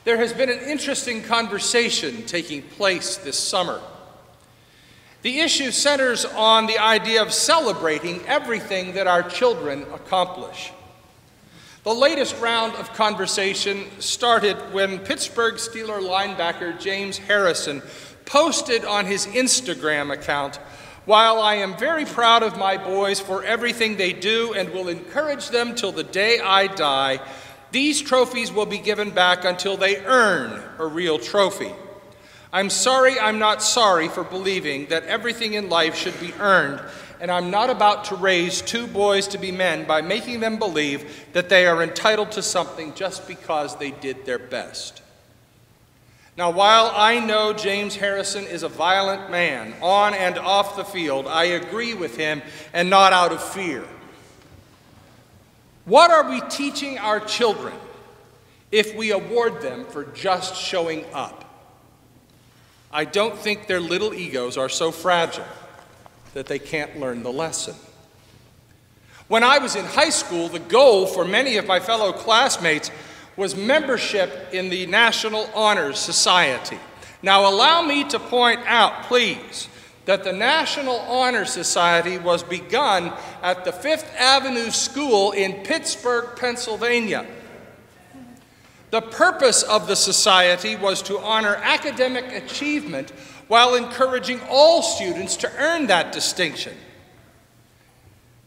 There has been an interesting conversation taking place this summer. The issue centers on the idea of celebrating everything that our children accomplish. The latest round of conversation started when Pittsburgh Steelers linebacker James Harrison posted on his Instagram account, "While I am very proud of my boys for everything they do and will encourage them till the day I die, these trophies will be given back until they earn a real trophy. I'm sorry I'm not sorry for believing that everything in life should be earned, and I'm not about to raise two boys to be men by making them believe that they are entitled to something just because they did their best." Now, while I know James Harrison is a violent man on and off the field, I agree with him, and not out of fear. What are we teaching our children if we award them for just showing up? I don't think their little egos are so fragile that they can't learn the lesson. When I was in high school, the goal for many of my fellow classmates was membership in the National Honor Society. Now, allow me to point out, please, that the National Honor Society was begun at the Fifth Avenue School in Pittsburgh, Pennsylvania. The purpose of the society was to honor academic achievement while encouraging all students to earn that distinction.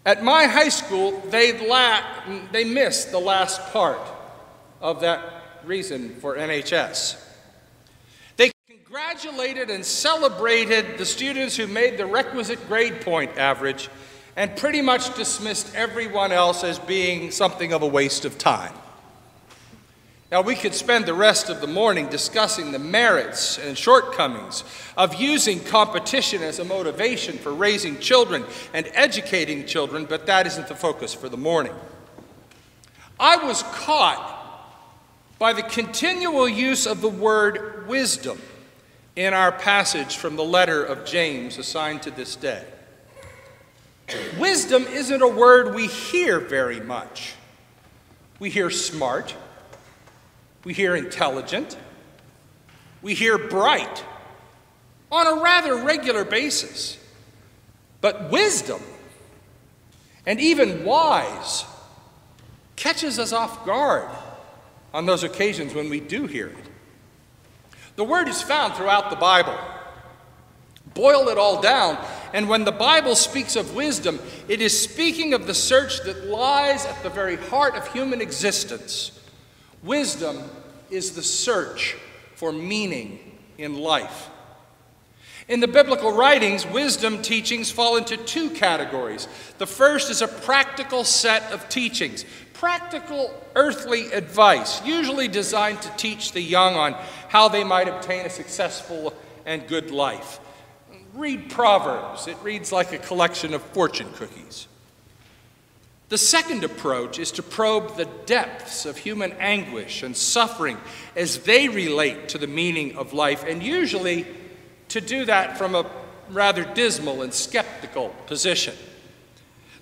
At my high school, they missed the last part of that reason for NHS. They congratulated and celebrated the students who made the requisite grade point average and pretty much dismissed everyone else as being something of a waste of time. Now, we could spend the rest of the morning discussing the merits and shortcomings of using competition as a motivation for raising children and educating children, but that isn't the focus for the morning. I was caught by the continual use of the word wisdom in our passage from the letter of James assigned to this day. Wisdom isn't a word we hear very much. We hear smart, we hear intelligent, we hear bright on a rather regular basis. But wisdom, and even wise, catches us off guard on those occasions when we do hear it. The word is found throughout the Bible. Boil it all down, and when the Bible speaks of wisdom, it is speaking of the search that lies at the very heart of human existence. Wisdom is the search for meaning in life. In the biblical writings, wisdom teachings fall into two categories. The first is a practical set of teachings, practical earthly advice, usually designed to teach the young on how they might obtain a successful and good life. Read Proverbs. It reads like a collection of fortune cookies. The second approach is to probe the depths of human anguish and suffering as they relate to the meaning of life, and usually to do that from a rather dismal and skeptical position.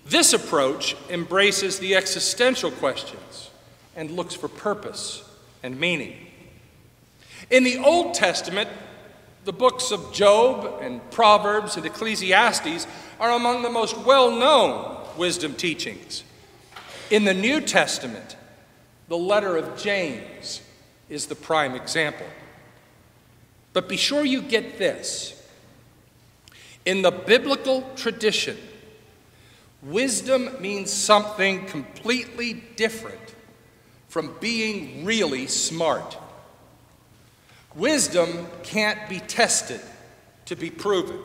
This approach embraces the existential questions and looks for purpose and meaning. In the Old Testament, the books of Job and Proverbs and Ecclesiastes are among the most well-known wisdom teachings. In the New Testament, the letter of James is the prime example. But be sure you get this. In the biblical tradition, wisdom means something completely different from being really smart. Wisdom can't be tested to be proven.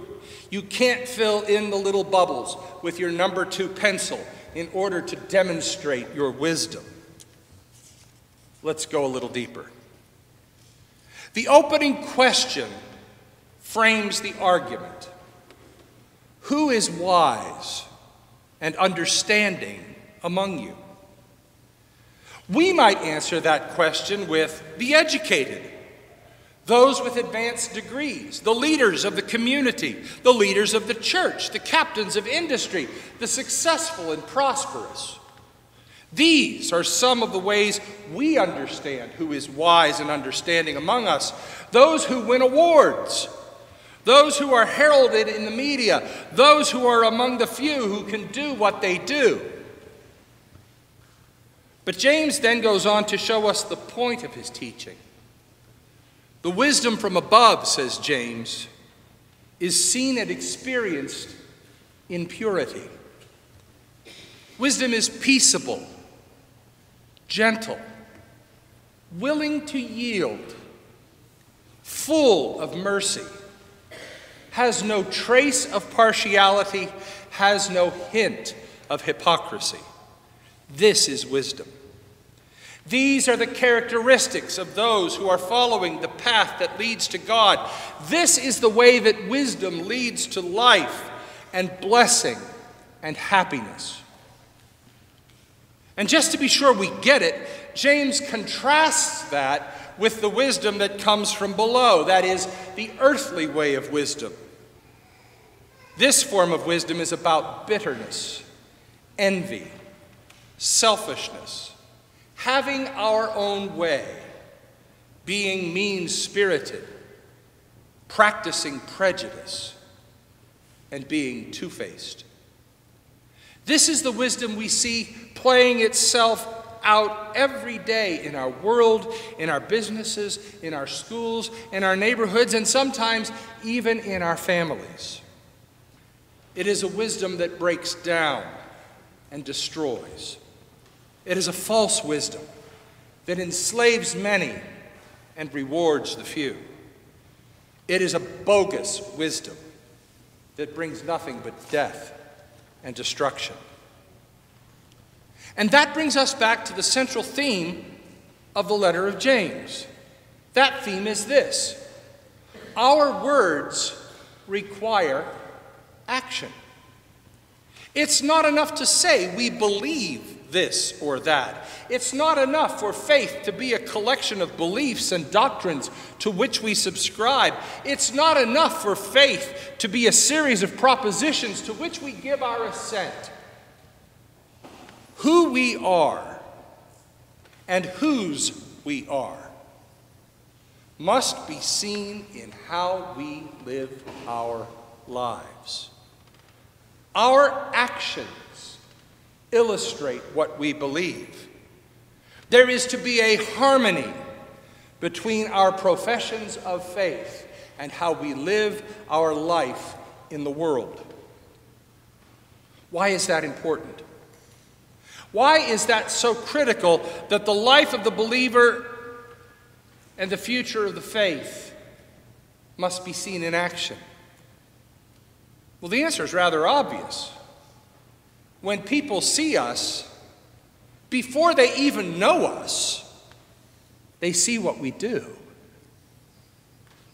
You can't fill in the little bubbles with your number 2 pencil in order to demonstrate your wisdom. Let's go a little deeper. The opening question frames the argument. Who is wise and understanding among you? We might answer that question with the educated, those with advanced degrees, the leaders of the community, the leaders of the church, the captains of industry, the successful and prosperous. These are some of the ways we understand who is wise and understanding among us. Those who win awards, those who are heralded in the media, those who are among the few who can do what they do. But James then goes on to show us the point of his teaching. The wisdom from above, says James, is seen and experienced in purity. Wisdom is peaceable, gentle, willing to yield, full of mercy, has no trace of partiality, has no hint of hypocrisy. This is wisdom. These are the characteristics of those who are following the path that leads to God. This is the way that wisdom leads to life and blessing and happiness. And just to be sure we get it, James contrasts that with the wisdom that comes from below, that is, the earthly way of wisdom. This form of wisdom is about bitterness, envy, selfishness, having our own way, being mean-spirited, practicing prejudice, and being two-faced. This is the wisdom we see playing itself out every day in our world, in our businesses, in our schools, in our neighborhoods, and sometimes even in our families. It is a wisdom that breaks down and destroys. It is a false wisdom that enslaves many and rewards the few. It is a bogus wisdom that brings nothing but death and destruction. And that brings us back to the central theme of the letter of James. That theme is this: our words require action. It's not enough to say we believe this or that. It's not enough for faith to be a collection of beliefs and doctrines to which we subscribe. It's not enough for faith to be a series of propositions to which we give our assent. Who we are and whose we are must be seen in how we live our lives. Our actions illustrate what we believe. There is to be a harmony between our professions of faith and how we live our life in the world. Why is that important? Why is that so critical that the life of the believer and the future of the faith must be seen in action? Well, the answer is rather obvious. When people see us, before they even know us, they see what we do.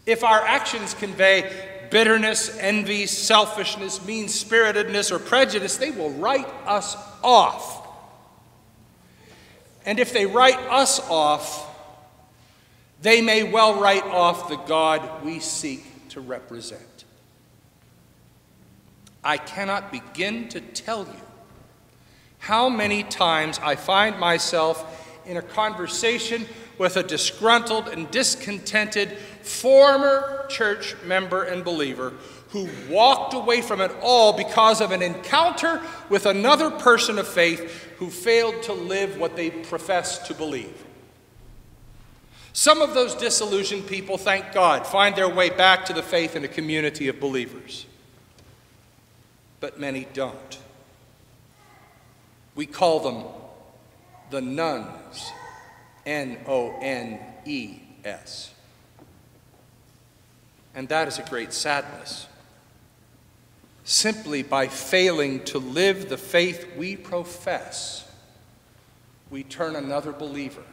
If our actions convey bitterness, envy, selfishness, mean-spiritedness, or prejudice, they will write us off. And if they write us off, they may well write off the God we seek to represent. I cannot begin to tell you how many times I find myself in a conversation with a disgruntled and discontented former church member and believer who walked away from it all because of an encounter with another person of faith who failed to live what they profess to believe. Some of those disillusioned people, thank God, find their way back to the faith in a community of believers. But many don't. We call them the nuns, N-O-N-E-S. And that is a great sadness. Simply by failing to live the faith we profess, we turn another believer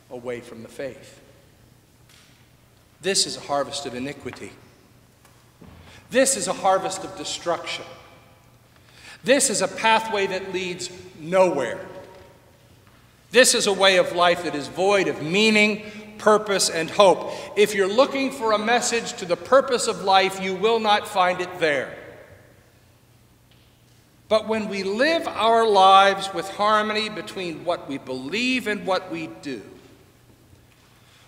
away from the faith. This is a harvest of iniquity. This is a harvest of destruction. This is a pathway that leads nowhere. This is a way of life that is void of meaning, purpose, and hope. If you're looking for a message to the purpose of life, you will not find it there. but when we live our lives with harmony between what we believe and what we do.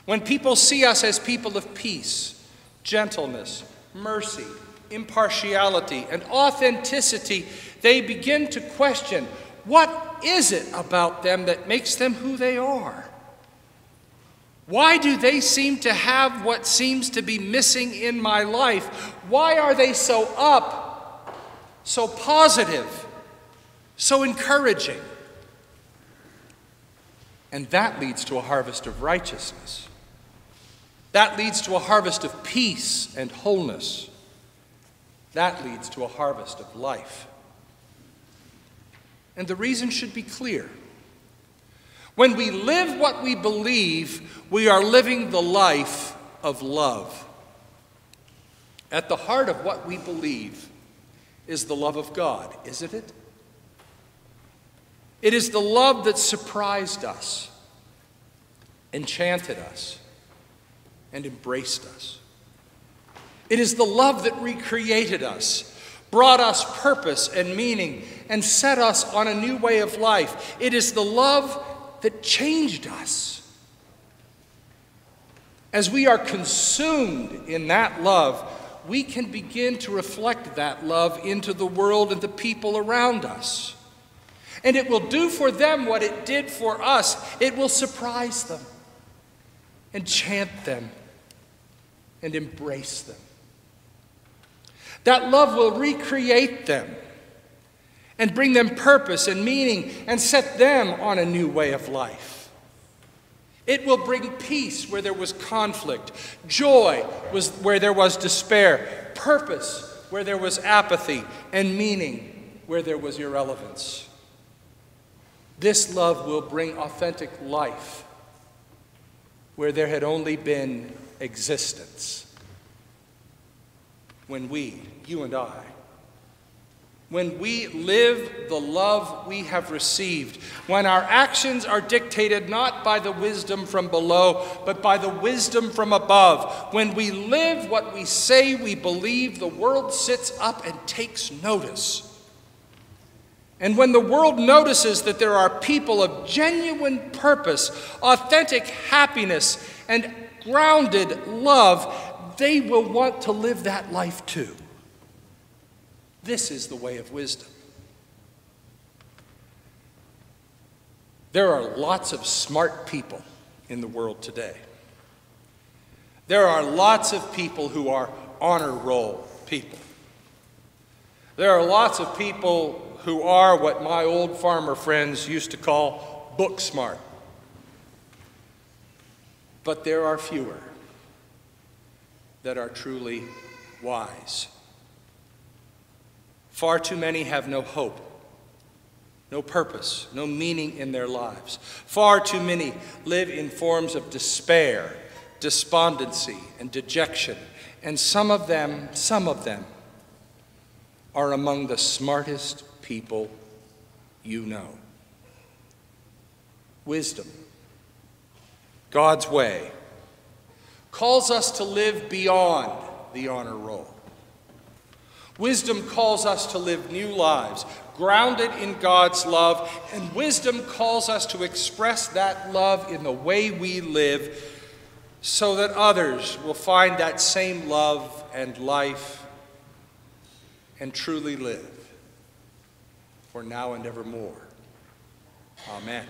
When people see us as people of peace, gentleness, mercy, impartiality, and authenticity, they begin to question, what is it about them that makes them who they are? Why do they seem to have what seems to be missing in my life? Why are they so up, so positive, so encouraging? And that leads to a harvest of righteousness. That leads to a harvest of peace and wholeness. That leads to a harvest of life. And the reason should be clear. When we live what we believe, we are living the life of love. At the heart of what we believe is the love of God, isn't it? It is the love that surprised us, enchanted us, and embraced us. It is the love that recreated us, brought us purpose and meaning, and set us on a new way of life. It is the love that changed us. As we are consumed in that love, we can begin to reflect that love into the world and the people around us. And it will do for them what it did for us. It will surprise them, enchant them, and embrace them. That love will recreate them and bring them purpose and meaning and set them on a new way of life. It will bring peace where there was conflict, joy where there was despair, purpose where there was apathy, and meaning where there was irrelevance. This love will bring authentic life where there had only been existence. When we, you and I, when we live the love we have received, when our actions are dictated not by the wisdom from below, but by the wisdom from above, when we live what we say we believe, the world sits up and takes notice. And when the world notices that there are people of genuine purpose, authentic happiness, and grounded love, they will want to live that life too. This is the way of wisdom. There are lots of smart people in the world today. There are lots of people who are honor roll people. There are lots of people who are what my old farmer friends used to call book smart. But there are fewer that are truly wise. Far too many have no hope, no purpose, no meaning in their lives. Far too many live in forms of despair, despondency, and dejection. And some of them are among the smartest people you know. Wisdom, God's way, calls us to live beyond the honor roll. Wisdom calls us to live new lives, grounded in God's love, and wisdom calls us to express that love in the way we live so that others will find that same love and life and truly live for now and evermore. Amen.